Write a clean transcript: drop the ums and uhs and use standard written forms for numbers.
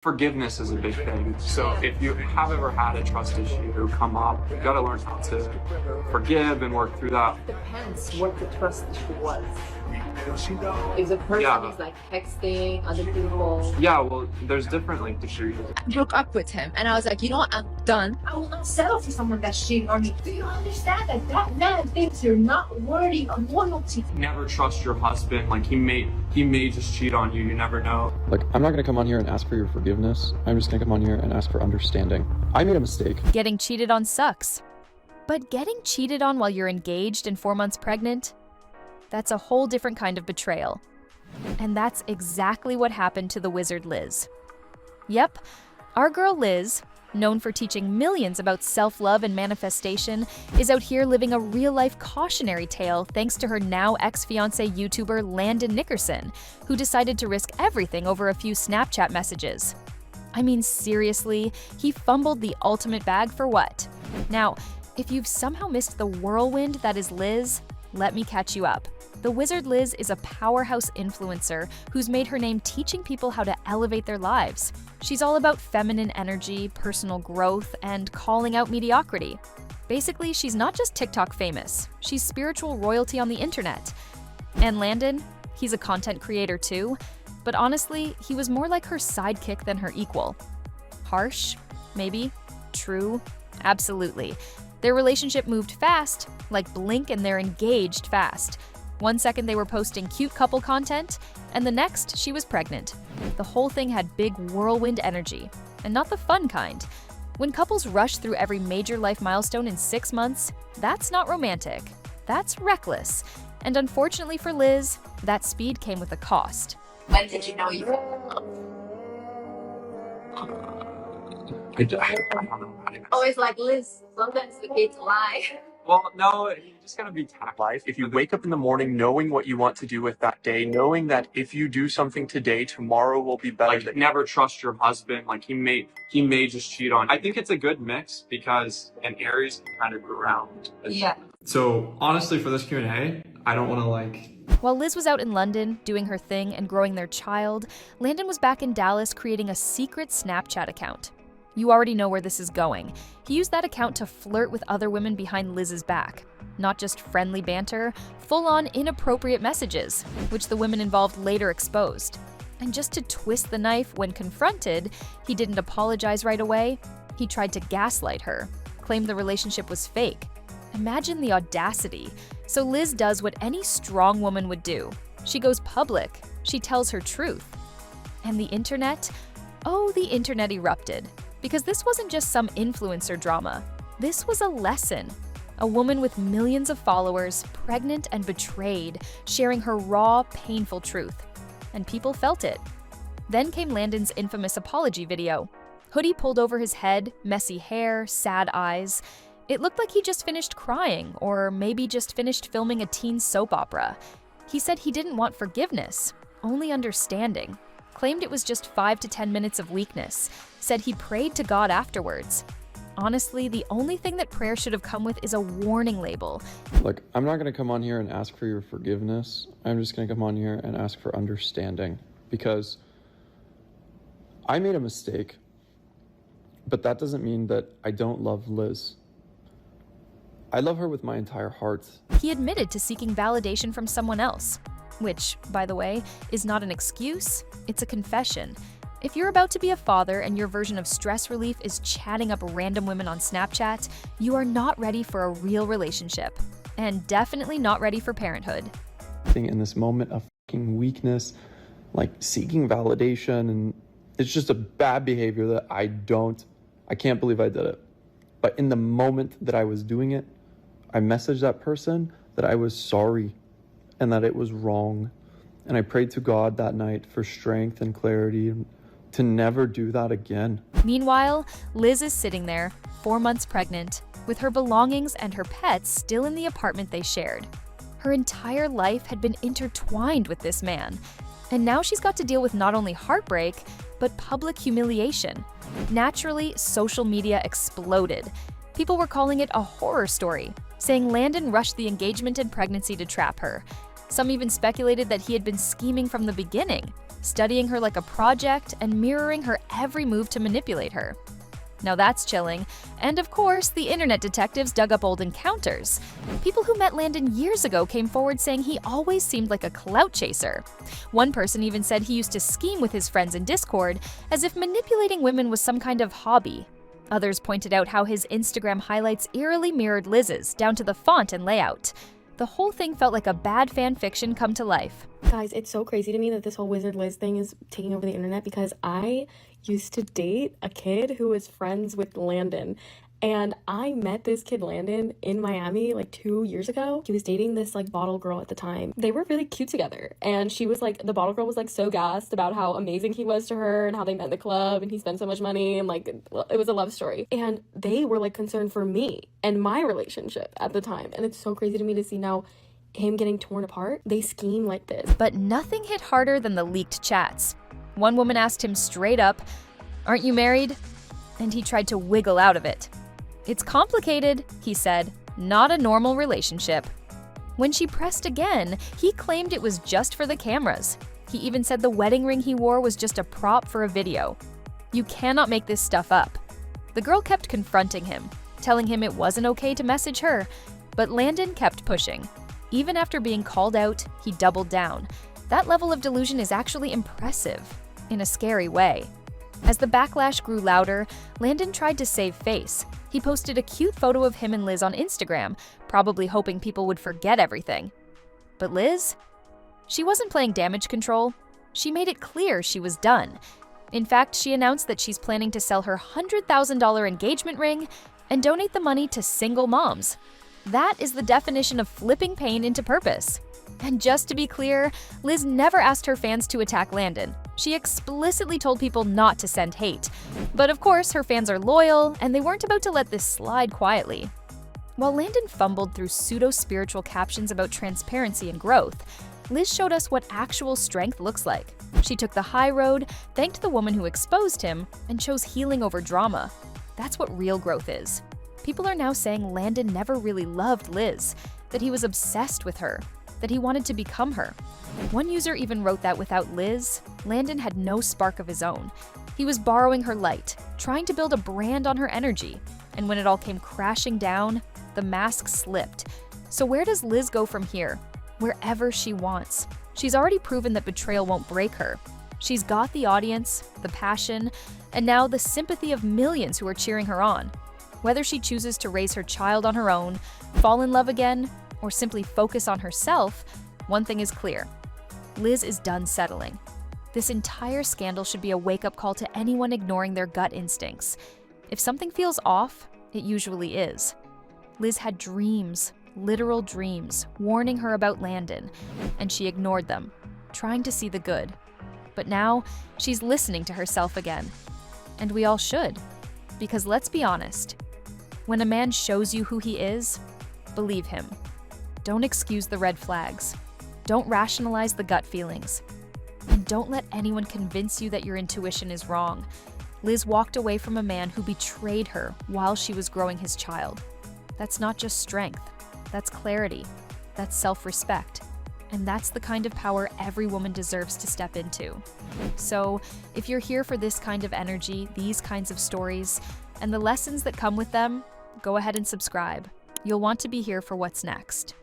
Forgiveness is a big thing. So if you have ever had a trust issue come up, you got to learn how to forgive and work through that. Depends what the trust issue was. If the person is like texting other people. Yeah, well, there's different like degrees. I broke up with him and I was like, you know what, I'm done. I will not settle for someone that's cheating on me. Do you understand that that man thinks you're not worthy of loyalty? Never trust your husband. Like he may just cheat on you. You never know. Like, I'm not gonna come on here and ask for your forgiveness. I'm just gonna come on here and ask for understanding. I made a mistake. Getting cheated on sucks. But getting cheated on while you're engaged and 4 months pregnant? That's a whole different kind of betrayal. And that's exactly what happened to the wizard Liz. Yep, our girl Liz, known for teaching millions about self-love and manifestation, is out here living a real-life cautionary tale thanks to her now ex-fiancé YouTuber Landon Nickerson, who decided to risk everything over a few Snapchat messages. I mean, seriously, he fumbled the ultimate bag for what? Now, if you've somehow missed the whirlwind that is Liz, let me catch you up. The Wizard Liz is a powerhouse influencer who's made her name teaching people how to elevate their lives. She's all about feminine energy, personal growth, and calling out mediocrity. Basically, she's not just TikTok famous, she's spiritual royalty on the internet. And Landon, he's a content creator too, but honestly, he was more like her sidekick than her equal. Harsh? Maybe? True? Absolutely. Their relationship moved fast, like blink and they're engaged fast. 1 second they were posting cute couple content, and the next she was pregnant. The whole thing had big whirlwind energy, and not the fun kind. When couples rush through every major life milestone in 6 months, that's not romantic. That's reckless. And unfortunately for Liz, that speed came with a cost. When did you know you were I don't know. always like Liz, sometimes it's okay to lie. Well, no, you just gotta be tactful. Life. If you wake up in the morning knowing what you want to do with that day, knowing that if you do something today, tomorrow will be better. Like, never trust your husband. Like he may just cheat on you. I think it's a good mix because an Aries can kind of go around. Yeah. So honestly, for this Q&A, I don't want to While Liz was out in London doing her thing and growing their child, Landon was back in Dallas creating a secret Snapchat account. You already know where this is going. He used that account to flirt with other women behind Liz's back. Not just friendly banter, full-on inappropriate messages, which the women involved later exposed. And just to twist the knife when confronted, he didn't apologize right away. He tried to gaslight her, claimed the relationship was fake. Imagine the audacity. So Liz does what any strong woman would do. She goes public. She tells her truth. And the internet? Oh, the internet erupted. Because this wasn't just some influencer drama. This was a lesson. A woman with millions of followers, pregnant and betrayed, sharing her raw, painful truth. And people felt it. Then came Landon's infamous apology video. Hoodie pulled over his head, messy hair, sad eyes. It looked like he just finished crying, or maybe just finished filming a teen soap opera. He said he didn't want forgiveness, only understanding. Claimed it was just 5 to 10 minutes of weakness. Said he prayed to God afterwards. Honestly, the only thing that prayer should have come with is a warning label. Like, I'm not gonna come on here and ask for your forgiveness. I'm just gonna come on here and ask for understanding. Because I made a mistake, but that doesn't mean that I don't love Liz. I love her with my entire heart. He admitted to seeking validation from someone else. Which, by the way, is not an excuse, it's a confession. If you're about to be a father and your version of stress relief is chatting up random women on Snapchat, you are not ready for a real relationship. And definitely not ready for parenthood. In this moment of fucking weakness, like seeking validation, and it's just a bad behavior that I can't believe I did it. But in the moment that I was doing it, I messaged that person that I was sorry and that it was wrong. And I prayed to God that night for strength and clarity to never do that again. Meanwhile, Liz is sitting there, 4 months pregnant, with her belongings and her pets still in the apartment they shared. Her entire life had been intertwined with this man. And now she's got to deal with not only heartbreak, but public humiliation. Naturally, social media exploded. People were calling it a horror story, saying Landon rushed the engagement and pregnancy to trap her. Some even speculated that he had been scheming from the beginning. studying her like a project and mirroring her every move to manipulate her. Now that's chilling. And of course, the internet detectives dug up old encounters. People who met Landon years ago came forward saying he always seemed like a clout chaser. One person even said he used to scheme with his friends in Discord, as if manipulating women was some kind of hobby. Others pointed out how his Instagram highlights eerily mirrored Liz's, down to the font and layout. The whole thing felt like a bad fan fiction come to life. Guys, it's so crazy to me that this whole Wizard Liz thing is taking over the internet, because I used to date a kid who was friends with Landon. And I met this kid, Landon, in Miami like 2 years ago. He was dating this like bottle girl at the time. They were really cute together. And she was like, the bottle girl was like so gassed about how amazing he was to her and how they met in the club and he spent so much money, and like it was a love story. And they were like concerned for me and my relationship at the time. And it's so crazy to me to see now him getting torn apart. They scheme like this. But nothing hit harder than the leaked chats. One woman asked him straight up, "Aren't you married?" And he tried to wiggle out of it. "It's complicated," he said, "not a normal relationship." When she pressed again, he claimed it was just for the cameras. He even said the wedding ring he wore was just a prop for a video. You cannot make this stuff up. The girl kept confronting him, telling him it wasn't okay to message her, but Landon kept pushing. Even after being called out, he doubled down. That level of delusion is actually impressive, in a scary way. As the backlash grew louder, Landon tried to save face. He posted a cute photo of him and Liz on Instagram, probably hoping people would forget everything. But Liz? She wasn't playing damage control. She made it clear she was done. In fact, she announced that she's planning to sell her $100,000 engagement ring and donate the money to single moms. That is the definition of flipping pain into purpose. And just to be clear, Liz never asked her fans to attack Landon. She explicitly told people not to send hate. But of course, her fans are loyal, and they weren't about to let this slide quietly. While Landon fumbled through pseudo-spiritual captions about transparency and growth, Liz showed us what actual strength looks like. She took the high road, thanked the woman who exposed him, and chose healing over drama. That's what real growth is. People are now saying Landon never really loved Liz, that he was obsessed with her, that he wanted to become her. One user even wrote that without Liz, Landon had no spark of his own. He was borrowing her light, trying to build a brand on her energy. And when it all came crashing down, the mask slipped. So where does Liz go from here? Wherever she wants. She's already proven that betrayal won't break her. She's got the audience, the passion, and now the sympathy of millions who are cheering her on. Whether she chooses to raise her child on her own, fall in love again, or simply focus on herself, one thing is clear. Liz is done settling. This entire scandal should be a wake-up call to anyone ignoring their gut instincts. If something feels off, it usually is. Liz had dreams, literal dreams, warning her about Landon, and she ignored them, trying to see the good. But now, she's listening to herself again. And we all should. Because let's be honest, when a man shows you who he is, believe him. Don't excuse the red flags. Don't rationalize the gut feelings. And don't let anyone convince you that your intuition is wrong. Liz walked away from a man who betrayed her while she was growing his child. That's not just strength. That's clarity. That's self-respect. And that's the kind of power every woman deserves to step into. So, if you're here for this kind of energy, these kinds of stories, and the lessons that come with them, go ahead and subscribe. You'll want to be here for what's next.